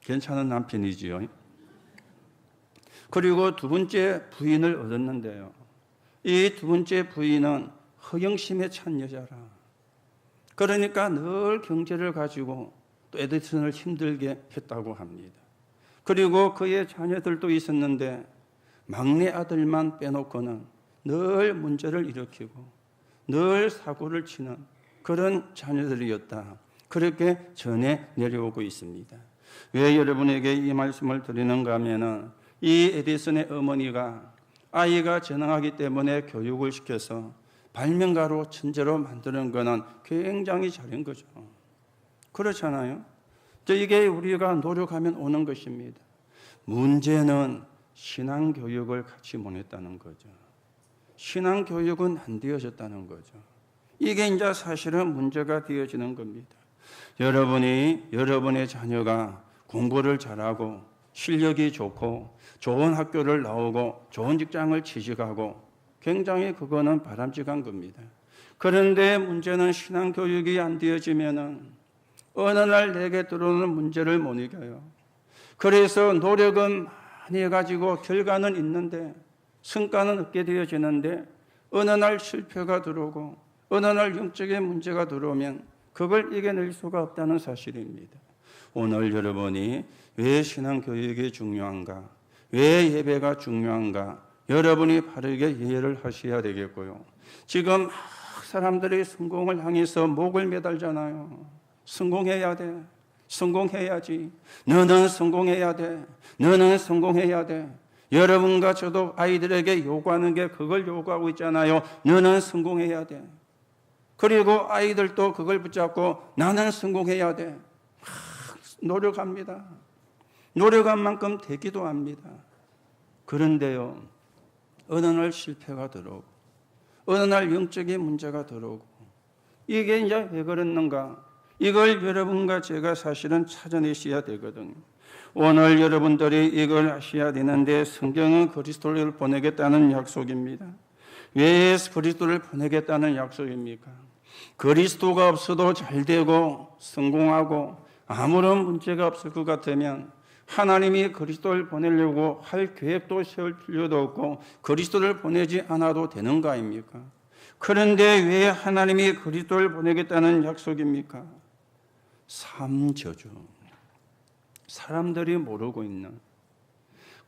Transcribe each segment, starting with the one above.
괜찮은 남편이지요. 그리고 두 번째 부인을 얻었는데요. 이 두 번째 부인은 허영심에 찬 여자라. 그러니까 늘 경제를 가지고 또 에디슨을 힘들게 했다고 합니다. 그리고 그의 자녀들도 있었는데 막내 아들만 빼놓고는 늘 문제를 일으키고 늘 사고를 치는 그런 자녀들이었다. 그렇게 전해 내려오고 있습니다. 왜 여러분에게 이 말씀을 드리는가 하면은 이 에디슨의 어머니가 아이가 전능하기 때문에 교육을 시켜서 발명가로 천재로 만드는 것은 굉장히 잘한 거죠. 그렇잖아요. 이게 우리가 노력하면 오는 것입니다. 문제는 신앙교육을 같이 못 했다는 거죠. 신앙교육은 안 되어졌다는 거죠. 이게 이제 사실은 문제가 되어지는 겁니다. 여러분의 자녀가 공부를 잘하고 실력이 좋고 좋은 학교를 나오고 좋은 직장을 취직하고 굉장히 그거는 바람직한 겁니다. 그런데 문제는 신앙교육이 안 되어지면은 어느 날 내게 들어오는 문제를 못 이겨요. 그래서 노력은 많이 해가지고 결과는 있는데 성과는 얻게 되어지는데 어느 날 실패가 들어오고 어느 날 영적인 문제가 들어오면 그걸 이겨낼 수가 없다는 사실입니다. 오늘 여러분이 왜 신앙교육이 중요한가? 왜 예배가 중요한가? 여러분이 바르게 이해를 하셔야 되겠고요. 지금 사람들이 성공을 향해서 목을 매달잖아요. 성공해야 돼. 성공해야지. 너는 성공해야 돼. 너는 성공해야 돼. 여러분과 저도 아이들에게 요구하는 게 그걸 요구하고 있잖아요. 너는 성공해야 돼. 그리고 아이들도 그걸 붙잡고 나는 성공해야 돼. 노력합니다. 노력한 만큼 되기도 합니다. 그런데요, 어느 날 실패가 들어오고 어느 날 영적인 문제가 들어오고 이게 이제 왜 그랬는가? 이걸 여러분과 제가 사실은 찾아내셔야 되거든요. 오늘 여러분들이 이걸 아셔야 되는데 성경은 그리스도를 보내겠다는 약속입니다. 왜 그리스도를 보내겠다는 약속입니까? 그리스도가 없어도 잘 되고 성공하고 아무런 문제가 없을 것 같으면 하나님이 그리스도를 보내려고 할 계획도 세울 필요도 없고 그리스도를 보내지 않아도 되는 거 아닙니까? 그런데 왜 하나님이 그리스도를 보내겠다는 약속입니까? 삼저주. 사람들이 모르고 있는,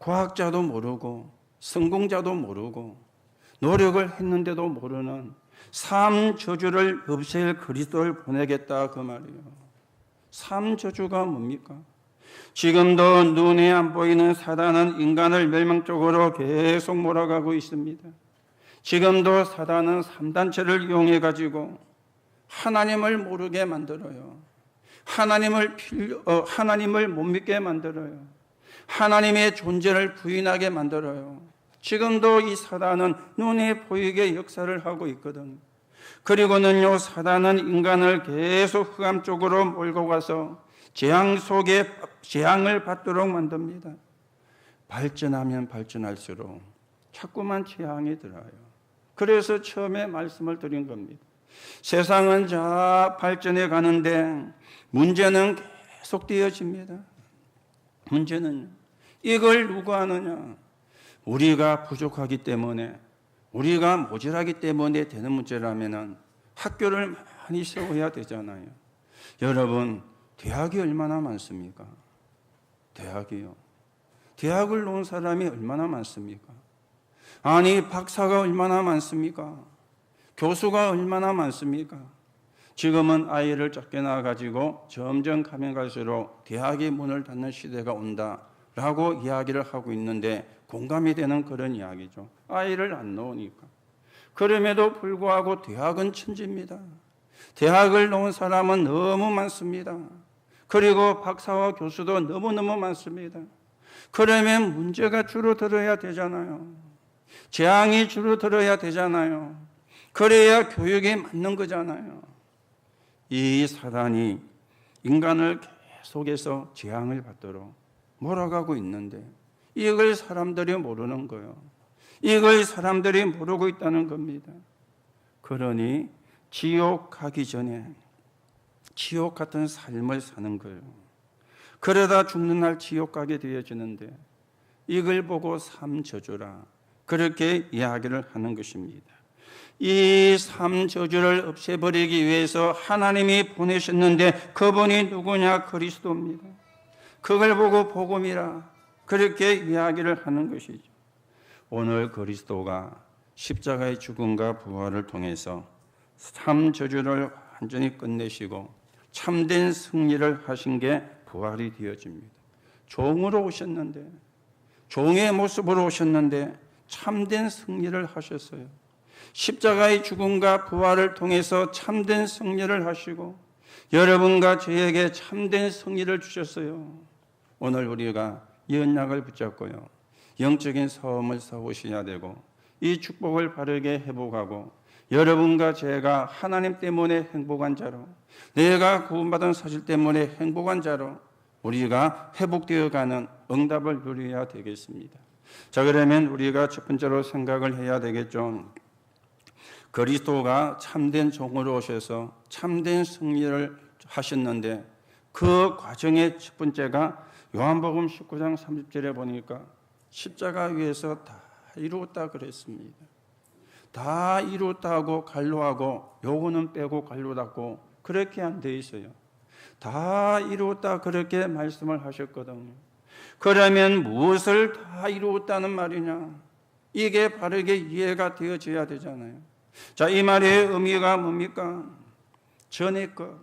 과학자도 모르고 성공자도 모르고 노력을 했는데도 모르는 삼저주를 없앨 그리스도를 보내겠다 그 말이에요. 삼저주가 뭡니까? 지금도 눈에 안 보이는 사단은 인간을 멸망 쪽으로 계속 몰아가고 있습니다. 지금도 사단은 3단체를 이용해 가지고 하나님을 모르게 만들어요. 하나님을 못 믿게 만들어요. 하나님의 존재를 부인하게 만들어요. 지금도 이 사단은 눈에 보이게 역사를 하고 있거든요. 그리고는요, 사단은 인간을 계속 흑암 쪽으로 몰고 가서 재앙 속에 재앙을 받도록 만듭니다. 발전하면 발전할수록 자꾸만 재앙이 들어요. 그래서 처음에 말씀을 드린 겁니다. 세상은 발전해 가는데 문제는 계속 되어집니다. 문제는 이걸 누가 하느냐? 우리가 부족하기 때문에, 우리가 모자라기 때문에 되는 문제라면 학교를 많이 세워야 되잖아요. 여러분, 대학이 얼마나 많습니까? 대학이요. 대학을 놓은 사람이 얼마나 많습니까? 아니, 박사가 얼마나 많습니까? 교수가 얼마나 많습니까? 지금은 아이를 작게 낳아가지고 점점 가면 갈수록 대학이 문을 닫는 시대가 온다라고 이야기를 하고 있는데 공감이 되는 그런 이야기죠. 아이를 안 놓으니까. 그럼에도 불구하고 대학은 천지입니다. 대학을 놓은 사람은 너무 많습니다. 그리고 박사와 교수도 너무너무 많습니다. 그러면 문제가 줄어들어야 되잖아요. 재앙이 줄어들어야 되잖아요. 그래야 교육에 맞는 거잖아요. 이 사단이 인간을 계속해서 재앙을 받도록 몰아가고 있는데 이걸 사람들이 모르는 거예요. 이걸 사람들이 모르고 있다는 겁니다. 그러니 지옥 가기 전에 지옥 같은 삶을 사는 거예요. 그러다 죽는 날 지옥 가게 되어지는데 이걸 보고 삼저주라 그렇게 이야기를 하는 것입니다. 이 삼저주를 없애버리기 위해서 하나님이 보내셨는데 그분이 누구냐? 그리스도입니다. 그걸 보고 복음이라 그렇게 이야기를 하는 것이죠. 오늘 그리스도가 십자가의 죽음과 부활을 통해서 삼저주를 완전히 끝내시고 참된 승리를 하신 게 부활이 되어집니다. 종으로 오셨는데, 종의 모습으로 오셨는데 참된 승리를 하셨어요. 십자가의 죽음과 부활을 통해서 참된 승리를 하시고 여러분과 저에게 참된 승리를 주셨어요. 오늘 우리가 이 언약을 붙잡고요, 영적인 싸움을 싸우셔야 되고 이 축복을 바르게 회복하고 여러분과 제가 하나님 때문에 행복한 자로, 내가 구원받은 사실 때문에 행복한 자로 우리가 회복되어가는 응답을 누려야 되겠습니다. 자, 그러면 우리가 첫 번째로 생각을 해야 되겠죠. 그리스도가 참된 종으로 오셔서 참된 승리를 하셨는데 그 과정의 첫 번째가 요한복음 19장 30절에 보니까 십자가 위에서 다 이루었다 그랬습니다. 다 이루었다고 간로하고 요거는 빼고 간로 닫고 그렇게 안 돼 있어요. 다 이루었다 그렇게 말씀을 하셨거든요. 그러면 무엇을 다 이루었다는 말이냐? 이게 바르게 이해가 되어져야 되잖아요. 자, 이 말의 의미가 뭡니까? 전의 것,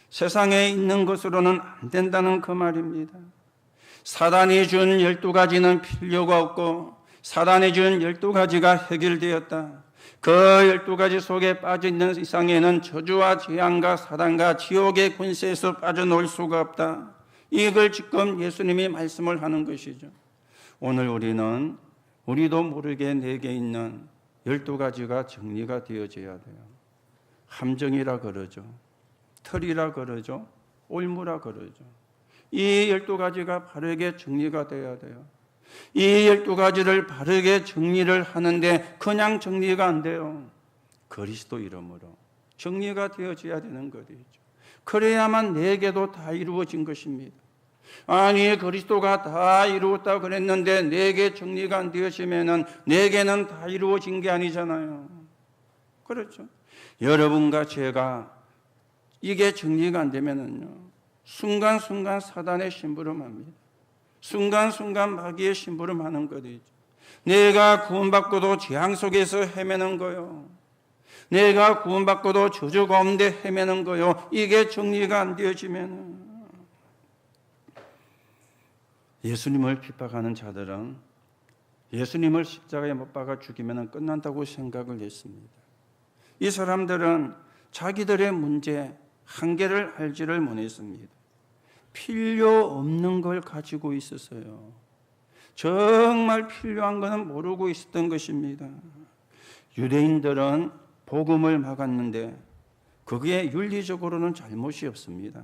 세상에 있는 것으로는 안 된다는 그 말입니다. 사단이 준 12가지는 필요가 없고 사단이 준 12가지가 해결되었다. 그 12가지 속에 빠져있는 이상에는 저주와 재앙과 사단과 지옥의 권세에서 빠져나올 수가 없다. 이걸 지금 예수님이 말씀을 하는 것이죠. 오늘 우리도 모르게 내게 있는 12가지가 정리가 되어져야 돼요. 함정이라 그러죠. 털이라 그러죠. 올무라 그러죠. 이 12가지가 바르게 정리가 되어야 돼요. 이 12가지를 바르게 정리를 하는데 그냥 정리가 안 돼요. 그리스도 이름으로 정리가 되어져야 되는 것이죠. 그래야만 내게도 다 이루어진 것입니다. 아니, 그리스도가 다 이루었다고 그랬는데 내게 정리가 안 되어지면은 내게는 다 이루어진 게 아니잖아요. 그렇죠? 여러분과 제가 이게 정리가 안 되면은요, 순간순간 사단의 심부름합니다. 순간순간 마귀의 심부름하는 것이죠. 내가 구원받고도 재앙 속에서 헤매는 거요. 내가 구원받고도 저주 가운데 헤매는 거요. 이게 정리가 안 되어지면은 예수님을 핍박하는 자들은 예수님을 십자가에 못 박아 죽이면 끝난다고 생각을 했습니다. 이 사람들은 자기들의 문제, 한계를 알지를 못했습니다. 필요 없는 걸 가지고 있었어요. 정말 필요한 것은 모르고 있었던 것입니다. 유대인들은 복음을 막았는데 그게 윤리적으로는 잘못이 없습니다.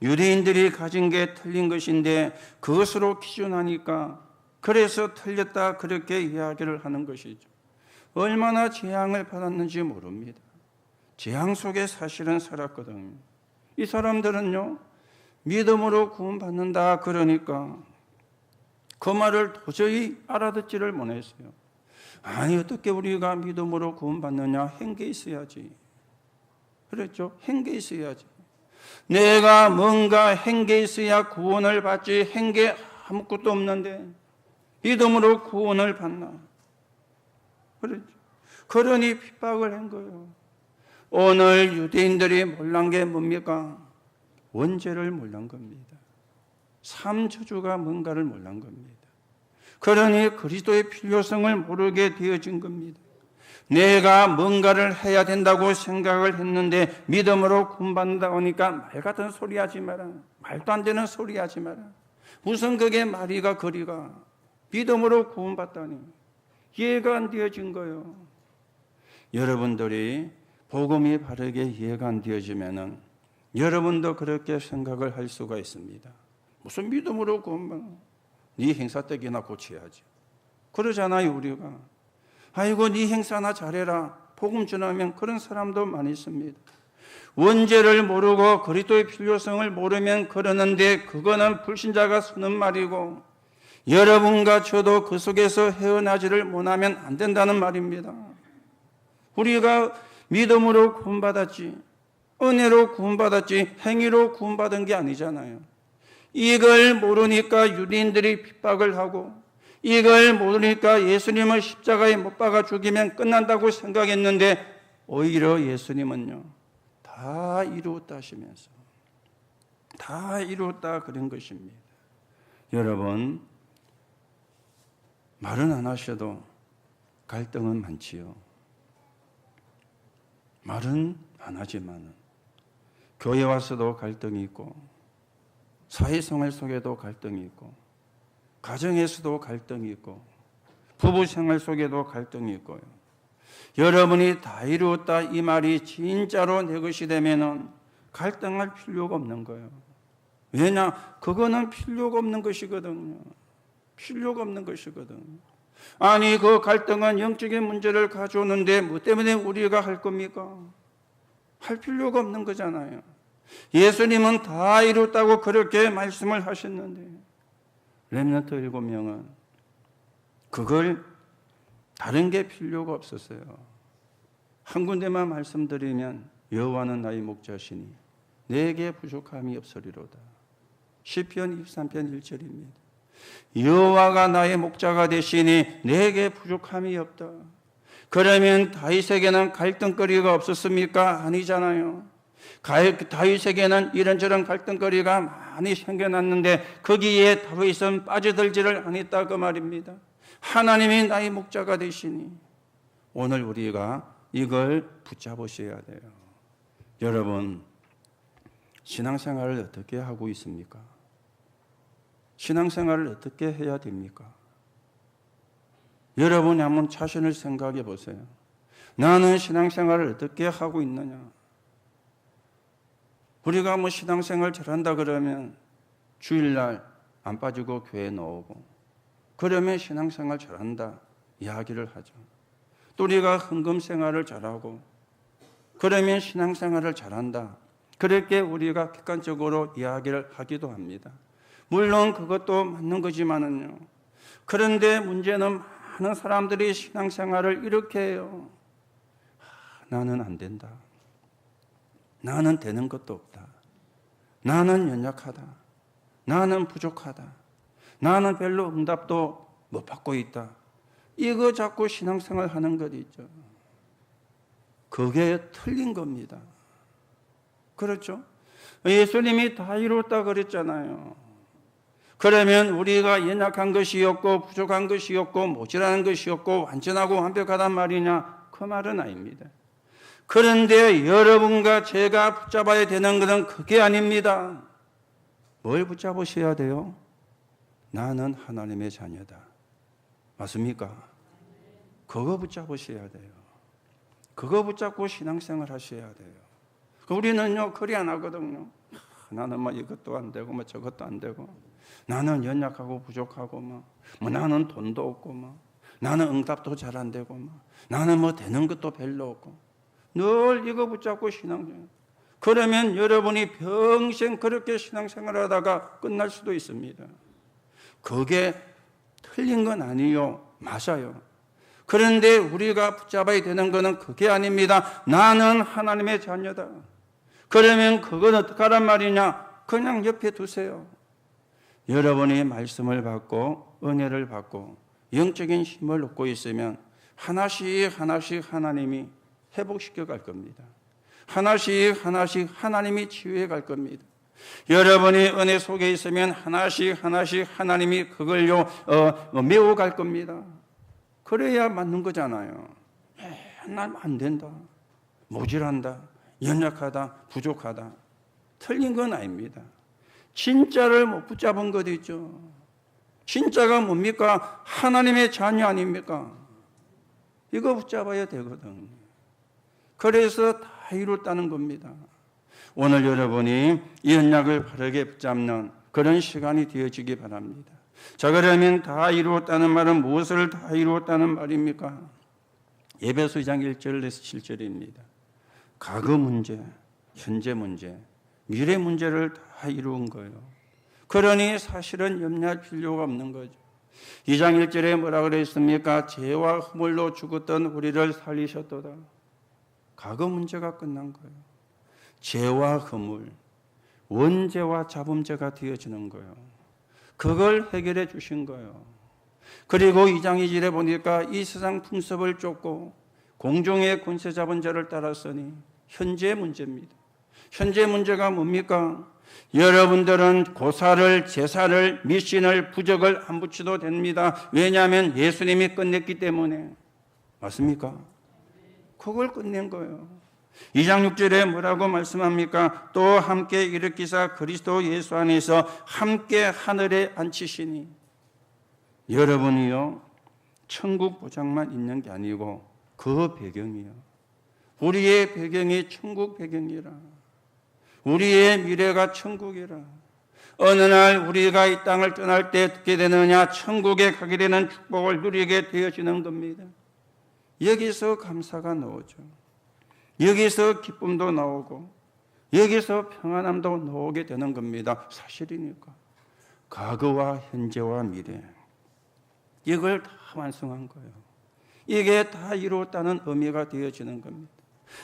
유대인들이 가진 게 틀린 것인데 그것으로 기준하니까 그래서 틀렸다 그렇게 이야기를 하는 것이죠. 얼마나 재앙을 받았는지 모릅니다. 재앙 속에 사실은 살았거든요. 이 사람들은요, 믿음으로 구원받는다 그러니까 그 말을 도저히 알아듣지를 못했어요. 아니, 어떻게 우리가 믿음으로 구원받느냐? 행계 있어야지. 그랬죠? 행계 있어야지. 내가 뭔가 행계 있어야 구원을 받지, 행계 아무것도 없는데 믿음으로 구원을 받나? 그랬죠. 그러니 핍박을 한 거예요. 오늘 유대인들이 몰란 게 뭡니까? 원죄를 몰란 겁니다. 삼저주가 뭔가를 몰란 겁니다. 그러니 그리스도의 필요성을 모르게 되어진 겁니다. 내가 뭔가를 해야 된다고 생각을 했는데 믿음으로 구원받는다고 하니까 말 같은 소리 하지 마라. 말도 안 되는 소리 하지 마라. 무슨 그게 말이가 거리가. 믿음으로 구원받다니. 이해가 안 되어진 거예요. 여러분들이 복음이 바르게 이해가 안 되어지면은 여러분도 그렇게 생각을 할 수가 있습니다. 무슨 믿음으로 구원받아? 네 행사떡이나 고쳐야지. 그러잖아요, 우리가. 아이고, 네 행사나 잘해라. 복음 전하면 그런 사람도 많이 있습니다. 원죄를 모르고 그리스도의 필요성을 모르면 그러는데 그거는 불신자가 쓰는 말이고 여러분과 저도 그 속에서 헤어나지를 못하면 안 된다는 말입니다. 우리가 믿음으로 구원받았지, 은혜로 구원받았지 행위로 구원받은 게 아니잖아요. 이걸 모르니까 유대인들이 핍박을 하고 이걸 모르니까 예수님을 십자가에 못 박아 죽이면 끝난다고 생각했는데 오히려 예수님은요 다 이루었다 하시면서 다 이루었다 그런 것입니다. 여러분, 말은 안 하셔도 갈등은 많지요. 말은 안 하지만 교회 와서도 갈등이 있고 사회생활 속에도 갈등이 있고 가정에서도 갈등이 있고 부부생활 속에도 갈등이 있고요. 여러분이 다 이루었다 이 말이 진짜로 내 것이 되면은 갈등할 필요가 없는 거예요. 왜냐? 그거는 필요가 없는 것이거든요. 필요가 없는 것이거든요. 아니 그 갈등은 영적인 문제를 가져오는데 뭐 때문에 우리가 할 겁니까? 할 필요가 없는 거잖아요. 예수님은 다 이뤘다고 그렇게 말씀을 하셨는데 렘넌트 7명은 그걸 다른 게 필요가 없었어요. 한 군데만 말씀드리면 여호와는 나의 목자시니 내게 부족함이 없으리로다. 시편 23편 1절입니다. 여호와가 나의 목자가 되시니 내게 부족함이 없다. 그러면 다윗에게는 갈등거리가 없었습니까? 아니잖아요. 다윗에게는 이런저런 갈등거리가 많이 생겨났는데 거기에 다윗은 빠져들지를 않았다 그 말입니다. 하나님이 나의 목자가 되시니 오늘 우리가 이걸 붙잡으셔야 돼요. 여러분, 신앙생활을 어떻게 하고 있습니까? 신앙생활을 어떻게 해야 됩니까? 여러분이 한번 자신을 생각해 보세요. 나는 신앙생활을 어떻게 하고 있느냐? 우리가 뭐 신앙생활 잘한다 그러면 주일날 안 빠지고 교회 나오고 그러면 신앙생활 잘한다 이야기를 하죠. 또 우리가 헌금생활을 잘하고 그러면 신앙생활을 잘한다 그렇게 우리가 객관적으로 이야기를 하기도 합니다. 물론 그것도 맞는 거지만은요. 그런데 문제는 많은 사람들이 신앙생활을 이렇게 해요. 나는 안 된다. 나는 되는 것도 없다. 나는 연약하다. 나는 부족하다. 나는 별로 응답도 못 받고 있다. 이거 자꾸 신앙생활 하는 것 있죠. 그게 틀린 겁니다. 그렇죠? 예수님이 다 이뤘다 그랬잖아요. 그러면 우리가 연약한 것이 없고 부족한 것이 없고 모자라는 것이 없고 완전하고 완벽하단 말이냐? 그 말은 아닙니다. 그런데 여러분과 제가 붙잡아야 되는 것은 그게 아닙니다. 뭘 붙잡으셔야 돼요? 나는 하나님의 자녀다. 맞습니까? 그거 붙잡으셔야 돼요. 그거 붙잡고 신앙생활 하셔야 돼요. 우리는요, 그리 안 하거든요. 나는 뭐 이것도 안 되고, 뭐 저것도 안 되고, 나는 연약하고 부족하고, 뭐 나는 돈도 없고, 나는 응답도 잘 안 되고, 나는 뭐 되는 것도 별로 없고, 늘 이거 붙잡고 신앙생활. 그러면 여러분이 평생 그렇게 신앙생활 하다가 끝날 수도 있습니다. 그게 틀린 건 아니요. 맞아요. 그런데 우리가 붙잡아야 되는 것은 그게 아닙니다. 나는 하나님의 자녀다. 그러면 그건 어떻게 하란 말이냐? 그냥 옆에 두세요. 여러분이 말씀을 받고 은혜를 받고 영적인 힘을 얻고 있으면 하나씩 하나씩 하나님이 회복시켜 갈 겁니다. 하나씩 하나씩 하나님이 치유해 갈 겁니다. 여러분이 은혜 속에 있으면 하나씩 하나씩 하나님이 그걸요 메워 갈 겁니다. 그래야 맞는 거잖아요. 맨날 안 된다, 모질한다, 연약하다, 부족하다. 틀린 건 아닙니다. 진짜를 못 붙잡은 것 있죠. 진짜가 뭡니까? 하나님의 자녀 아닙니까? 이거 붙잡아야 되거든. 그래서 다 이뤘다는 겁니다. 오늘 여러분이 이 언약을 바르게 붙잡는 그런 시간이 되어지기 바랍니다. 자, 그러면 다 이루었다는 말은 무엇을 다 이루었다는 말입니까? 에베소 2장 1절에서 7절입니다. 과거 문제, 현재 문제, 미래 문제를 다 이루은 거예요. 그러니 사실은 염려할 필요가 없는 거죠. 2장 1절에 뭐라 그랬습니까? 죄와 허물로 죽었던 우리를 살리셨도다. 과거 문제가 끝난 거예요. 죄와 허물, 원죄와 자범죄가 되어지는 거예요. 그걸 해결해 주신 거예요. 그리고 2장 2절에 보니까 이 세상 풍습을 쫓고 공중의 권세 잡은 자를 따랐으니 현재 문제입니다. 현재 문제가 뭡니까? 여러분들은 고사를, 제사를, 미신을, 부적을 안 붙여도 됩니다. 왜냐하면 예수님이 끝냈기 때문에. 맞습니까? 그걸 끝낸 거예요. 2장 6절에 뭐라고 말씀합니까? 또 함께 일으키사 그리스도 예수 안에서 함께 하늘에 앉히시니. 여러분이요, 천국 보장만 있는 게 아니고 그 배경이요. 우리의 배경이 천국 배경이라. 우리의 미래가 천국이라. 어느 날 우리가 이 땅을 떠날 때 어떻게 되느냐? 천국에 가게 되는 축복을 누리게 되어지는 겁니다. 여기서 감사가 나오죠. 여기서 기쁨도 나오고 여기서 평안함도 나오게 되는 겁니다. 사실이니까. 과거와 현재와 미래, 이걸 다 완성한 거예요. 이게 다 이루었다는 의미가 되어지는 겁니다.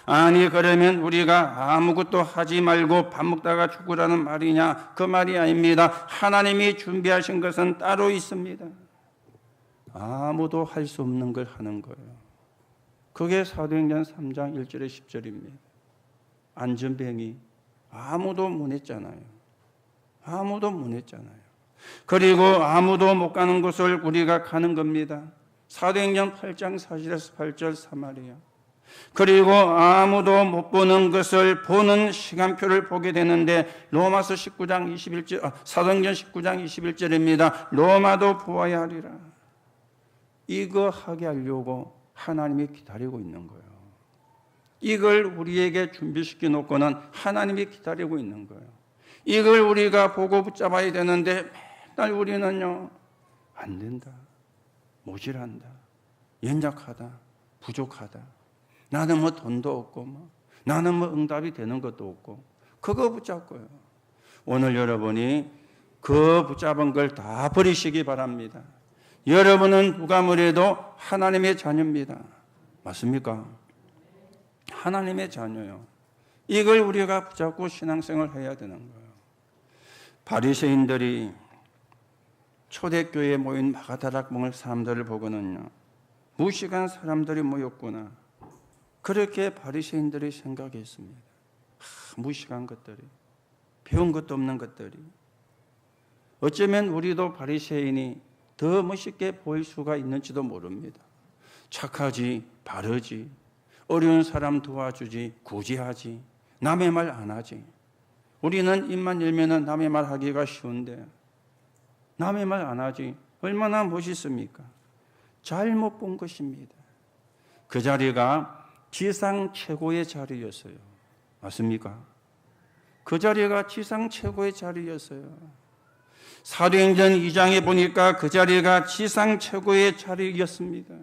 아니 그러면 우리가 아무것도 하지 말고 밥 먹다가 죽으라는 말이냐? 그 말이 아닙니다. 하나님이 준비하신 것은 따로 있습니다. 아무도 할 수 없는 걸 하는 거예요. 그게 사도행전 3장 1절에 10절입니다. 안전뱅이 아무도 못 했잖아요. 아무도 못 했잖아요. 그리고 아무도 못 가는 곳을 우리가 가는 겁니다. 사도행전 8장 4절에서 8절 사마리아. 그리고 아무도 못 보는 것을 보는 시간표를 보게 되는데 로마서 19장 21절, 사도행전 19장 21절입니다. 로마도 보아야 하리라. 이거 하게 하려고 하나님이 기다리고 있는 거예요. 이걸 우리에게 준비시켜 놓고는 하나님이 기다리고 있는 거예요. 이걸 우리가 보고 붙잡아야 되는데 맨날 우리는요, 안 된다, 모질한다, 연약하다, 부족하다. 나는 뭐 돈도 없고, 나는 뭐 응답이 되는 것도 없고, 그거 붙잡고요. 오늘 여러분이 그 붙잡은 걸 다 버리시기 바랍니다. 여러분은 누가 뭐래도 하나님의 자녀입니다. 맞습니까? 하나님의 자녀요. 이걸 우리가 붙잡고 신앙생활을 해야 되는 거예요. 바리새인들이 초대교회에 모인 마가다락 먹을 사람들을 보고는요, 무식한 사람들이 모였구나, 그렇게 바리새인들이 생각했습니다. 무식한 것들이, 배운 것도 없는 것들이. 어쩌면 우리도 바리새인이 더 멋있게 보일 수가 있는지도 모릅니다. 착하지, 바르지, 어려운 사람 도와주지, 구제하지, 남의 말 안 하지. 우리는 입만 열면 남의 말 하기가 쉬운데 남의 말 안 하지. 얼마나 멋있습니까? 잘못 본 것입니다. 그 자리가 지상 최고의 자리였어요. 맞습니까? 그 자리가 지상 최고의 자리였어요. 사도행전 2장에 보니까 그 자리가 지상 최고의 자리였습니다.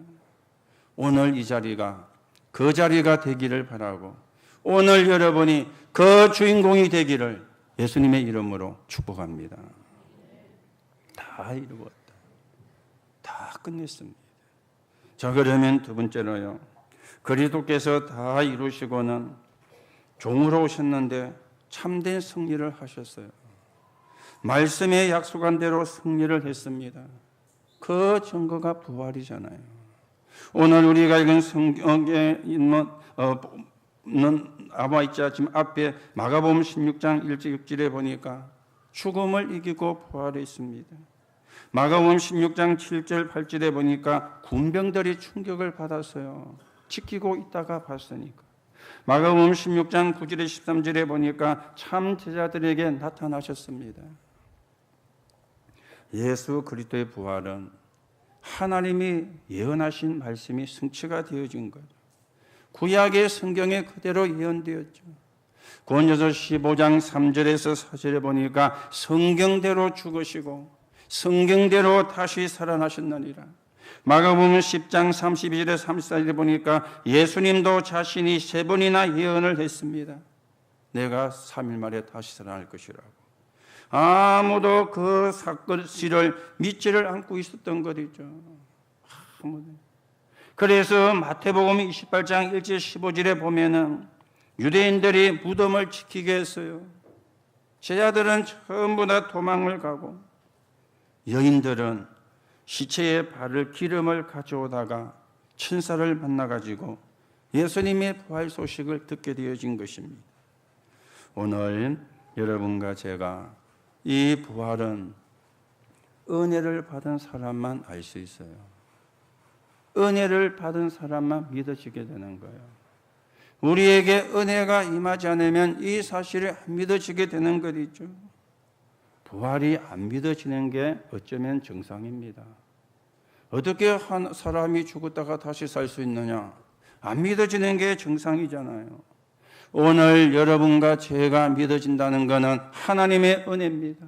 오늘 이 자리가 그 자리가 되기를 바라고, 오늘 여러분이 그 주인공이 되기를 예수님의 이름으로 축복합니다. 다 이루었다. 다 끝냈습니다. 자, 그러면 두 번째로요, 그리스도께서 다 이루시고는 종으로 오셨는데 참된 승리를 하셨어요. 말씀에 약속한 대로 승리를 했습니다. 그 증거가 부활이잖아요. 오늘 우리가 읽은 성경에 있는 아마 있지 않지만 앞에 마가복음 16장 1절 6절에 보니까 죽음을 이기고 부활했습니다. 마가복음 16장 7절 8절에 보니까 군병들이 충격을 받았어요. 지키고 있다가 봤으니까. 마가복음 16장 9절에 13절에 보니까 참 제자들에게 나타나셨습니다. 예수 그리스도의 부활은 하나님이 예언하신 말씀이 성취가 되어진 거죠. 구약의 성경에 그대로 예언되었죠. 고린도서 15장 3절에서 4절에 보니까 성경대로 죽으시고 성경대로 다시 살아나셨느니라. 마가복음 10장 32절에 34절에 보니까 예수님도 자신이 3번이나 예언을 했습니다. 내가 3일 만에 다시 살아날 것이라고. 아무도 그 사실을 믿지를 않고 있었던 것이죠. 아무도. 그래서 마태복음 28장 1절 15절에 보면은 유대인들이 무덤을 지키게 했어요. 제자들은 전부 다 도망을 가고 여인들은 시체에 바를 기름을 가져오다가 천사를 만나가지고 예수님의 부활 소식을 듣게 되어진 것입니다. 오늘 여러분과 제가 이 부활은 은혜를 받은 사람만 알 수 있어요. 은혜를 받은 사람만 믿어지게 되는 거예요. 우리에게 은혜가 임하지 않으면 이 사실이 안 믿어지게 되는 것이죠. 부활이 안 믿어지는 게 어쩌면 정상입니다. 어떻게 한 사람이 죽었다가 다시 살 수 있느냐? 안 믿어지는 게 정상이잖아요. 오늘 여러분과 제가 믿어진다는 것은 하나님의 은혜입니다.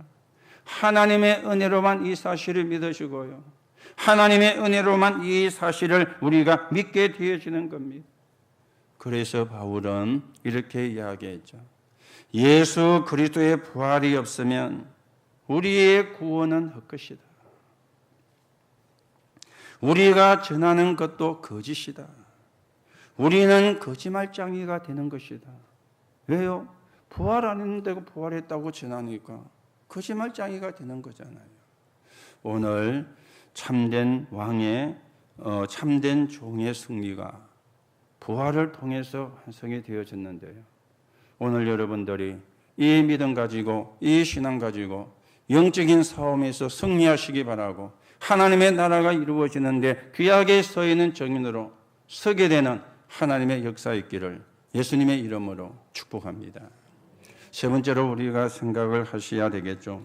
하나님의 은혜로만 이 사실을 믿으시고요. 하나님의 은혜로만 이 사실을 우리가 믿게 되어지는 겁니다. 그래서 바울은 이렇게 이야기했죠. 예수 그리스도의 부활이 없으면 우리의 구원은 헛것이다. 우리가 전하는 것도 거짓이다. 우리는 거짓말쟁이가 되는 것이다. 왜요? 부활 안 했는데 부활했다고 전하니까 거짓말쟁이가 되는 거잖아요. 오늘 참된 왕의 참된 종의 승리가 부활을 통해서 완성이 되어졌는데요. 오늘 여러분들이 이 믿음 가지고 이 신앙 가지고 영적인 싸움에서 승리하시기 바라고 하나님의 나라가 이루어지는데 귀하게 서 있는 정인으로 서게 되는 하나님의 역사 있기를 예수님의 이름으로 축복합니다. 세 번째로 우리가 생각을 하셔야 되겠죠.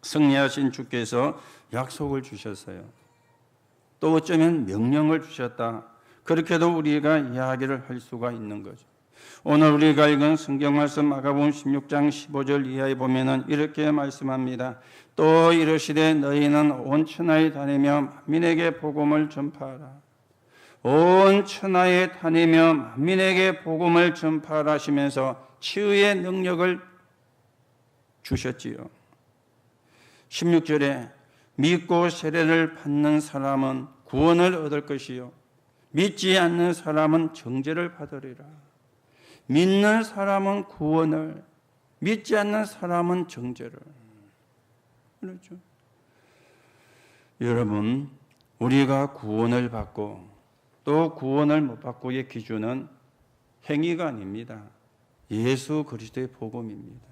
승리하신 주께서 약속을 주셨어요. 또 어쩌면 명령을 주셨다. 그렇게도 우리가 이야기를 할 수가 있는 거죠. 오늘 우리가 읽은 성경 말씀 마가복음 16장 15절 이하에 보면은 이렇게 말씀합니다. 또 이르시되 너희는 온 천하에 다니며 만민에게 복음을 전파하라. 온 천하에 다니며 만민에게 복음을 전파하라 하시면서 치유의 능력을 주셨지요. 16절에 믿고 세례를 받는 사람은 구원을 얻을 것이요 믿지 않는 사람은 정죄를 받으리라. 믿는 사람은 구원을, 믿지 않는 사람은 정죄를. 그렇죠? 여러분, 우리가 구원을 받고 또 구원을 못 받고의 기준은 행위가 아닙니다. 예수 그리스도의 복음입니다.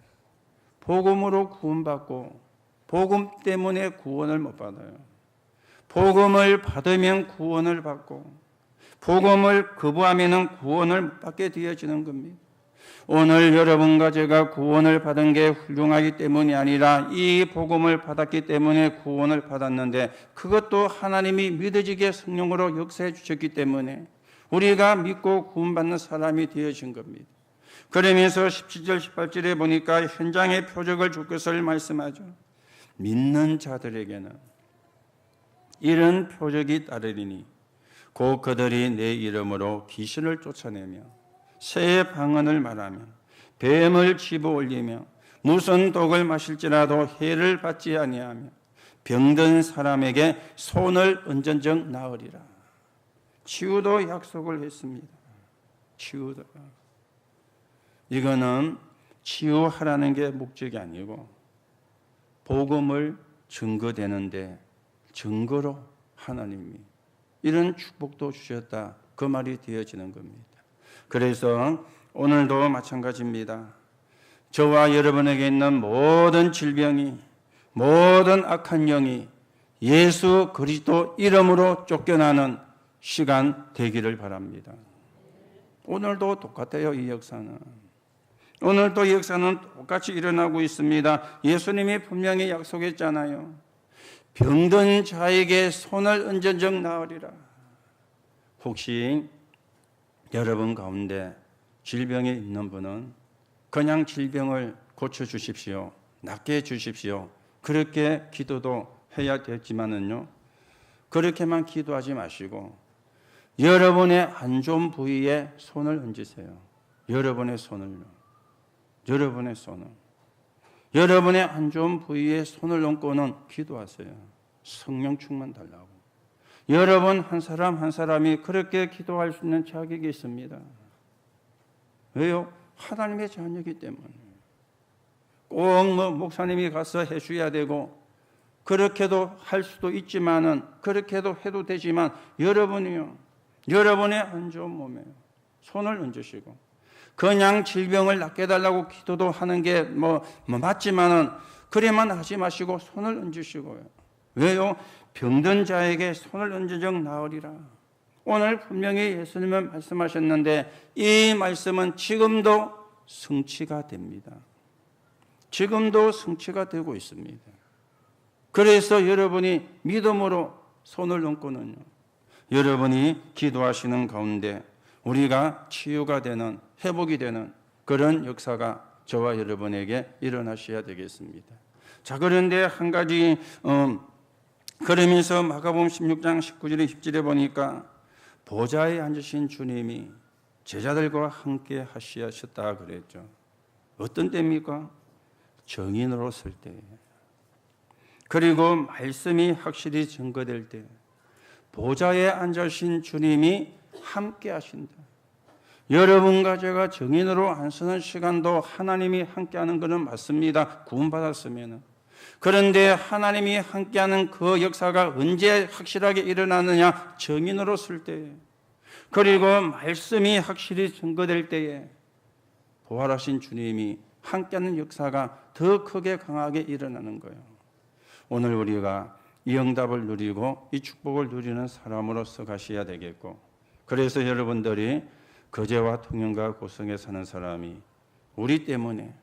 복음으로 구원받고 복음 때문에 구원을 못 받아요. 복음을 받으면 구원을 받고 복음을 거부하면 구원을 못 받게 되어지는 겁니다. 오늘 여러분과 제가 구원을 받은 게 훌륭하기 때문이 아니라 이 복음을 받았기 때문에 구원을 받았는데 그것도 하나님이 믿어지게 성령으로 역사해 주셨기 때문에 우리가 믿고 구원받는 사람이 되어진 겁니다. 그러면서 17절 18절에 보니까 현장의 표적을 줄 것을 말씀하죠. 믿는 자들에게는 이런 표적이 따르리니 곧 그들이 내 이름으로 귀신을 쫓아내며 새 방언을 말하며 뱀을 집어 올리며 무슨 독을 마실지라도 해를 받지 아니하며 병든 사람에게 손을 얹은즉 나으리라. 치유도 약속을 했습니다. 치유도. 이거는 치유하라는 게 목적이 아니고 복음을 증거되는데 증거로 하나님이 이런 축복도 주셨다. 그 말이 되어지는 겁니다. 그래서 오늘도 마찬가지입니다. 저와 여러분에게 있는 모든 질병이 모든 악한 영이 예수 그리스도 이름으로 쫓겨나는 시간 되기를 바랍니다. 오늘도 똑같아요. 이 역사는. 오늘도 이 역사는 똑같이 일어나고 있습니다. 예수님이 분명히 약속했잖아요. 병든 자에게 손을 얹은즉 나으리라. 혹시 여러분 가운데 질병이 있는 분은 그냥 질병을 고쳐주십시오. 낫게 해주십시오. 그렇게 기도도 해야 되지만은요. 그렇게만 기도하지 마시고 여러분의 안 좋은 부위에 손을 얹으세요. 여러분의 손을요. 여러분의 손을, 여러분의 안 좋은 부위에 손을 얹고는 기도하세요. 성령 충만 달라고. 여러분 한 사람 한 사람이 그렇게 기도할 수 있는 자격이 있습니다. 왜요? 하나님의 자녀이기 때문에. 꼭 목사님이 가서 해줘야 되고 그렇게도 할 수도 있지만은, 그렇게도 해도 되지만, 여러분이요, 여러분의 안 좋은 몸에 손을 얹으시고 그냥 질병을 낫게 해달라고 기도도 하는 게 맞지만은 그래만 하지 마시고 손을 얹으시고요. 왜요? 병든 자에게 손을 얹은 적 나으리라. 오늘 분명히 예수님은 말씀하셨는데 이 말씀은 지금도 성취가 됩니다. 지금도 성취가 되고 있습니다. 그래서 여러분이 믿음으로 손을 얹고는요, 여러분이 기도하시는 가운데 우리가 치유가 되는, 회복이 되는 그런 역사가 저와 여러분에게 일어나셔야 되겠습니다. 자, 그런데 한 가지 그러면서 마가복음 16장 19절에 20절에 보니까 보좌에 앉으신 주님이 제자들과 함께 하셨다 그랬죠. 어떤 때입니까? 정인으로 설 때, 그리고 말씀이 확실히 증거될 때 보좌에 앉으신 주님이 함께 하신다. 여러분과 제가 정인으로 안 서는 시간도 하나님이 함께하는 것은 맞습니다. 구원받았으면. 그런데 하나님이 함께하는 그 역사가 언제 확실하게 일어나느냐? 정인으로 설 때에, 그리고 말씀이 확실히 증거될 때에 부활하신 주님이 함께하는 역사가 더 크게 강하게 일어나는 거예요. 오늘 우리가 이 응답을 누리고 이 축복을 누리는 사람으로서 가셔야 되겠고, 그래서 여러분들이 거제와 통영과 고성에 사는 사람이 우리 때문에,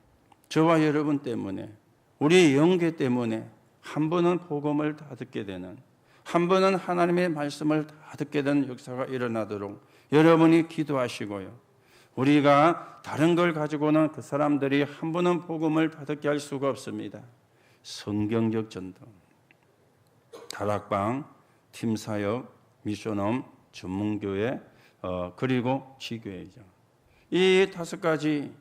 저와 여러분 때문에, 우리의 영계 때문에 한 번은 복음을 다 듣게 되는, 한 번은 하나님의 말씀을 다 듣게 되는 역사가 일어나도록 여러분이 기도하시고요. 우리가 다른 걸 가지고는 그 사람들이 한 번은 복음을 다 듣게 할 수가 없습니다. 성경적 전도, 다락방, 팀사역, 미션홈, 전문교회, 그리고 지교회죠. 이 5가지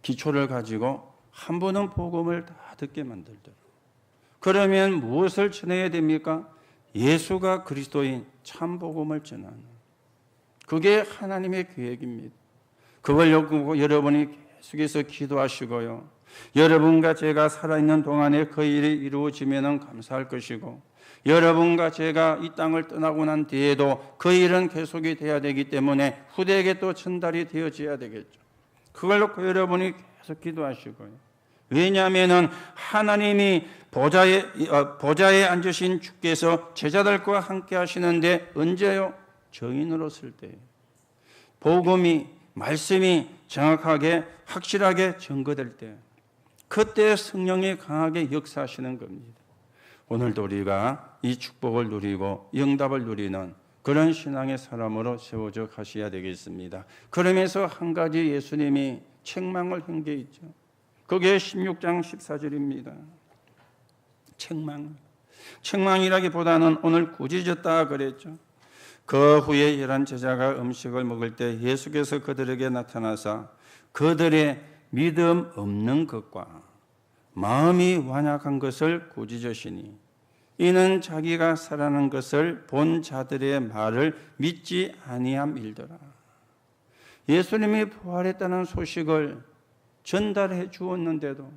기초를 가지고 한 번은 복음을 다 듣게 만들도록. 그러면 무엇을 전해야 됩니까? 예수가 그리스도인 참 복음을 전하는, 그게 하나님의 계획입니다. 그걸 여러분이 계속해서 기도하시고요. 여러분과 제가 살아있는 동안에 그 일이 이루어지면 감사할 것이고, 여러분과 제가 이 땅을 떠나고 난 뒤에도 그 일은 계속이 돼야 되기 때문에 후대에게 또 전달이 되어져야 되겠죠. 그걸 놓고 여러분이 계속 기도하시고요. 왜냐하면 하나님이 보좌에 앉으신 주께서 제자들과 함께 하시는데 언제요? 정인으로 설 때, 복음이, 말씀이 정확하게 확실하게 증거될 때, 그때 성령이 강하게 역사하시는 겁니다. 오늘도 우리가 이 축복을 누리고 응답을 누리는 그런 신앙의 사람으로 세워져 가셔야 되겠습니다. 그러면서 한 가지 예수님이 책망을 한 게 있죠. 그게 16장 14절입니다. 책망이라기보다는 오늘 꾸짖었다 그랬죠. 그 후에 11 제자가 음식을 먹을 때 예수께서 그들에게 나타나사 그들의 믿음 없는 것과 마음이 완악한 것을 꾸짖으시니 이는 자기가 살아난 것을 본 자들의 말을 믿지 아니함일더라. 예수님이 부활했다는 소식을 전달해 주었는데도,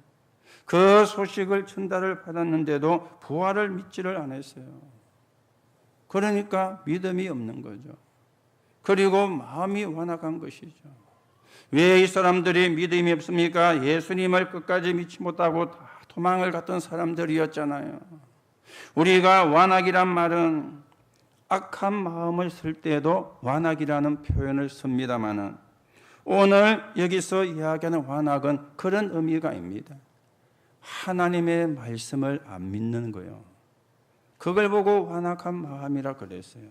그 소식을 전달을 받았는데도 부활을 믿지를 않았어요. 그러니까 믿음이 없는 거죠. 그리고 마음이 완악한 것이죠. 왜 이 사람들이 믿음이 없습니까? 예수님을 끝까지 믿지 못하고 다 도망을 갔던 사람들이었잖아요. 우리가 완악이란 말은 악한 마음을 쓸 때도 완악이라는 표현을 씁니다마는 오늘 여기서 이야기하는 완악은 그런 의미가 아닙니다. 하나님의 말씀을 안 믿는 거예요. 그걸 보고 완악한 마음이라 그랬어요.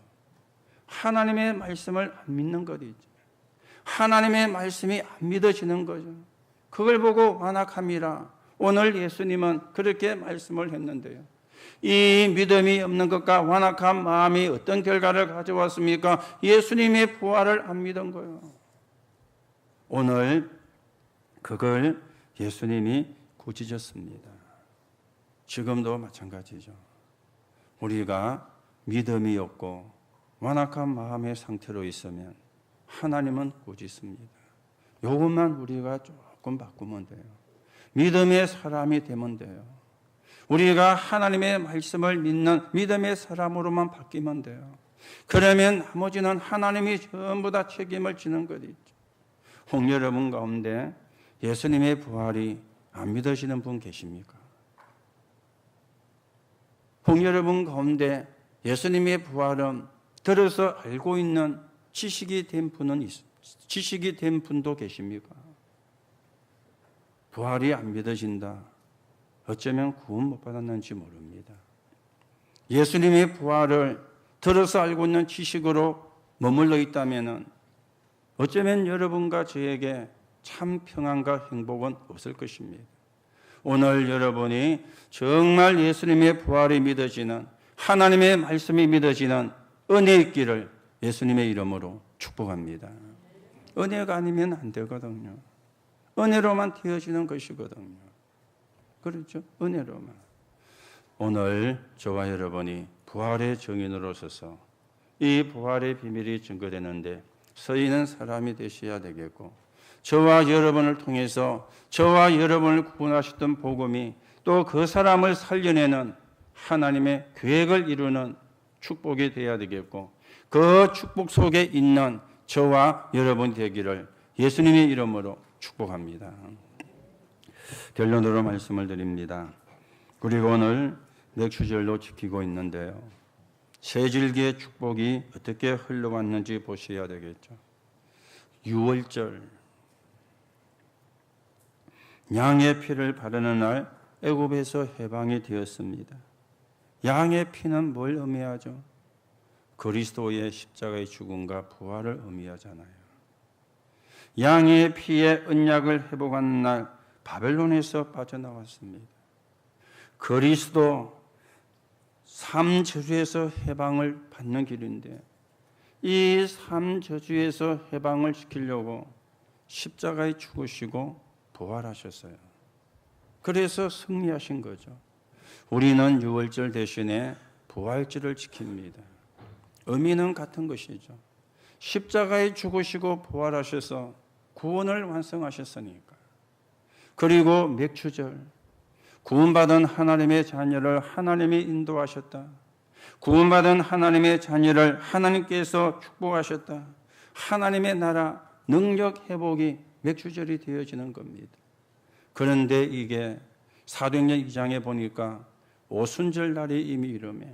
하나님의 말씀을 안 믿는 것이죠. 하나님의 말씀이 안 믿어지는 거죠. 그걸 보고 완악함이라 오늘 예수님은 그렇게 말씀을 했는데요. 이 믿음이 없는 것과 완악한 마음이 어떤 결과를 가져왔습니까? 예수님의 부활을 안 믿은 거예요. 오늘 그걸 예수님이 꾸짖었습니다. 지금도 마찬가지죠. 우리가 믿음이 없고 완악한 마음의 상태로 있으면 하나님은 꾸짖습니다. 이것만 우리가 조금 바꾸면 돼요. 믿음의 사람이 되면 돼요. 우리가 하나님의 말씀을 믿는 믿음의 사람으로만 바뀌면 돼요. 그러면 나머지는 하나님이 전부 다 책임을 지는 것이죠. 혹 여러분 가운데 예수님의 부활이 안 믿으시는 분 계십니까? 혹 여러분 가운데 예수님의 부활은 들어서 알고 있는 지식이 된 분도 계십니까? 부활이 안 믿어진다. 어쩌면 구원 못 받았는지 모릅니다. 예수님의 부활을 들어서 알고 있는 지식으로 머물러 있다면 어쩌면 여러분과 저에게 참 평안과 행복은 없을 것입니다. 오늘 여러분이 정말 예수님의 부활이 믿어지는 하나님의 말씀이 믿어지는 은혜의 길을 예수님의 이름으로 축복합니다. 은혜가 아니면 안 되거든요. 은혜로만 되어지는 것이거든요. 그렇죠? 은혜로만. 오늘 저와 여러분이 부활의 증인으로 서서 이 부활의 비밀이 증거되는데 서 있는 사람이 되셔야 되겠고, 저와 여러분을 통해서 저와 여러분을 구원하셨던 복음이 또 그 사람을 살려내는 하나님의 계획을 이루는 축복이 되어야 되겠고, 그 축복 속에 있는 저와 여러분이 되기를 예수님의 이름으로 축복합니다. 결론으로 말씀을 드립니다. 그리고 오늘 맥주절로 지키고 있는데요, 세 줄기의 축복이 어떻게 흘러왔는지 보셔야 되겠죠. 유월절, 양의 피를 바르는 날 애굽에서 해방이 되었습니다. 양의 피는 뭘 의미하죠? 그리스도의 십자가의 죽음과 부활을 의미하잖아요. 양의 피에 언약을 회복하는 날 바벨론에서 빠져나왔습니다. 그리스도 삼저주에서 해방을 받는 길인데 이 삼저주에서 해방을 시키려고 십자가에 죽으시고 부활하셨어요. 그래서 승리하신 거죠. 우리는 유월절 대신에 부활절을 지킵니다. 의미는 같은 것이죠. 십자가에 죽으시고 부활하셔서 구원을 완성하셨으니까. 그리고 맥주절, 구원받은 하나님의 자녀를 하나님이 인도하셨다. 구원받은 하나님의 자녀를 하나님께서 축복하셨다. 하나님의 나라 능력 회복이 맥주절이 되어지는 겁니다. 그런데 이게 사도행전 2장에 보니까 오순절 날이 이미 이름에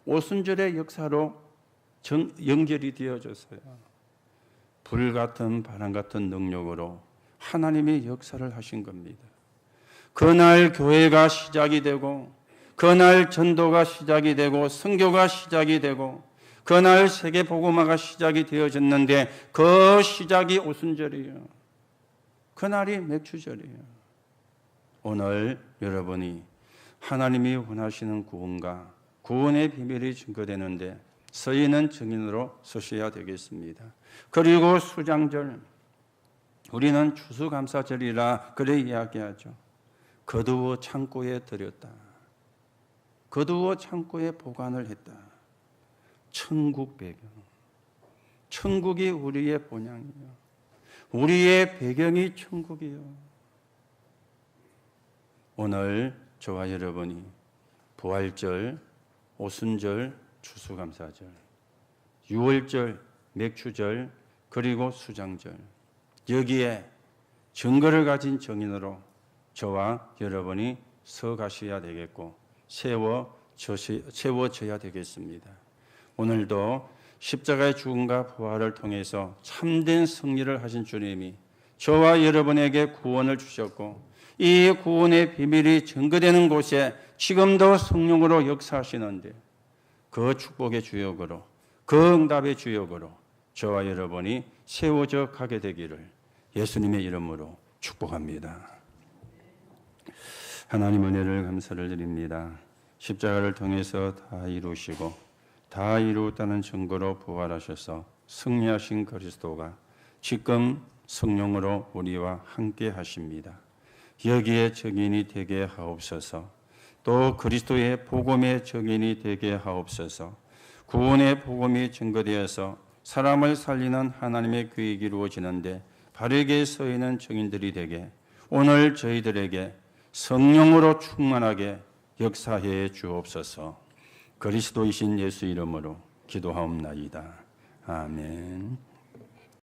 오순절의 역사로 연결이 되어졌어요. 불같은 바람 같은 능력으로 하나님이 역사를 하신 겁니다. 그날 교회가 시작이 되고, 그날 전도가 시작이 되고, 선교가 시작이 되고, 그날 세계 복음화가 시작이 되어졌는데 그 시작이 오순절이에요. 그날이 맥주절이에요. 오늘 여러분이 하나님이 원하시는 구원과 구원의 비밀이 증거되는데 서 있는 증인으로 서셔야 되겠습니다. 그리고 수장절, 우리는 추수감사절이라 그래 이야기하죠. 거두어 창고에 들였다. 거두어 창고에 보관을 했다. 천국 배경. 천국이 우리의 본향이요. 우리의 배경이 천국이요. 오늘 저와 여러분이 부활절, 오순절, 추수감사절, 유월절, 맥주절, 그리고 수장절, 여기에 증거를 가진 정인으로 저와 여러분이 서 가셔야 되겠고 세워져야 되겠습니다. 오늘도 십자가의 죽음과 부활을 통해서 참된 승리를 하신 주님이 저와 여러분에게 구원을 주셨고 이 구원의 비밀이 증거되는 곳에 지금도 성령으로 역사하시는데 그 축복의 주역으로, 그 응답의 주역으로 저와 여러분이 세워져 가게 되기를 예수님의 이름으로 축복합니다. 하나님 은혜를 감사를 드립니다. 십자가를 통해서 다 이루시고 다 이루었다는 증거로 부활하셔서 승리하신 그리스도가 지금 성령으로 우리와 함께 하십니다. 여기에 증인이 되게 하옵소서. 또 그리스도의 복음의 증인이 되게 하옵소서. 구원의 복음이 증거되어서 사람을 살리는 하나님의 계획이 이루어지는데 바르게 서 있는 증인들이 되게 오늘 저희들에게 성령으로 충만하게 역사해 주옵소서. 그리스도이신 예수 이름으로 기도하옵나이다. 아멘.